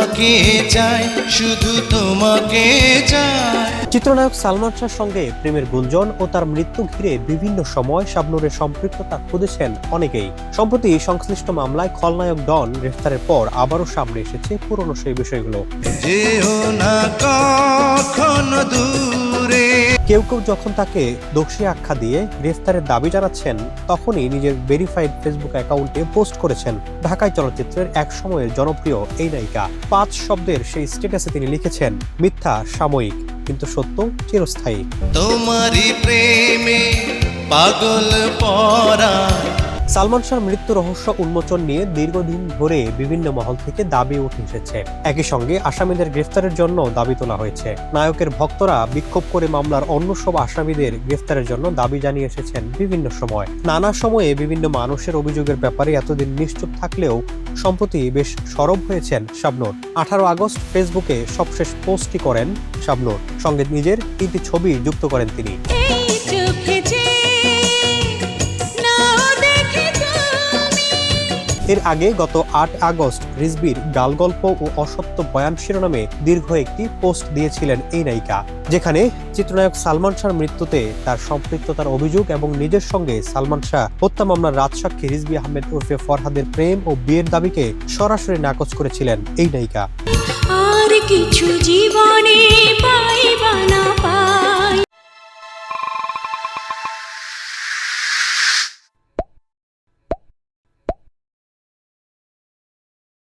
তোমাকে চাই, শুধু তোমাকে চাই। চিত্রনায়ক সালমান শাহর সঙ্গে প্রেমের গুঞ্জন ও তার মৃত্যু ঘিরে বিভিন্ন সময় শাবনূরের সম্পৃক্ততা খুঁজেছেন অনেকেই। সম্প্রতি সংশ্লিষ্ট মামলায় খলনায়ক ডন গ্রেফতারের পর আবারও সামনে এসেছে পুরনো সেই বিষয়গুলো। যেও না কখনো দূরে। কেউ কেউ যখন তাকে দোষী আখ্যা দিয়ে গ্রেফতারের দাবি জানাচ্ছেন, তখনই নিজের ভেরিফাইড ফেসবুক অ্যাকাউন্টে পোস্ট করেছেন ঢাকাই চলচ্চিত্রের এক সময়ের জনপ্রিয় এই নায়িকা। 5 শব্দের সেই স্ট্যাটাসে তিনি লিখেছেন, মিথ্যা সাময়িক, কিন্তু সত্য চিরস্থায়ী। তোমারই প্রেমে পাগল পরা। সালমান শাহর মৃত্যু রহস্য উন্মোচন নিয়ে দীর্ঘদিন ধরে বিভিন্ন মহল থেকে দাবি উঠে এসেছে। একই সঙ্গে আসামিদের গ্রেফতারের জন্য দাবি তোলা হয়েছে। নায়কের ভক্তরা বিক্ষোভ করে মামলার অন্য সব আসামিদের গ্রেফতারের জন্য দাবি জানিয়ে এসেছেন বিভিন্ন সময়। নানা সময়ে বিভিন্ন মানুষের অভিযোগের ব্যাপারে এতদিন নিশ্চুপ থাকলেও সম্প্রতি বেশ সরব হয়েছেন শাবনূর। 18 আগস্ট ফেসবুকে সবশেষ পোস্টটি করেন শাবনূর, সঙ্গে নিজের 3টি ছবি যুক্ত করেন তিনি। এর আগে গত 8 আগস্ট রিজভির গালগল্প ও অসত্য বয়ান শিরোনামে দীর্ঘ একটি পোস্ট দিয়েছিলেন এই নায়িকা, যেখানে চিত্রনায়ক সালমান শাহর মৃত্যুতে তার সম্পৃক্ততার অভিযোগ এবং নিজের সঙ্গে সালমান শাহ হত্যা মামলার রাজসাক্ষী রিজভী আহমেদ ওরফে ফরহাদের প্রেম ও বিয়ের দাবিকে সরাসরি নাকচ করেছিলেন এই নায়িকা। আর কিছু জীবন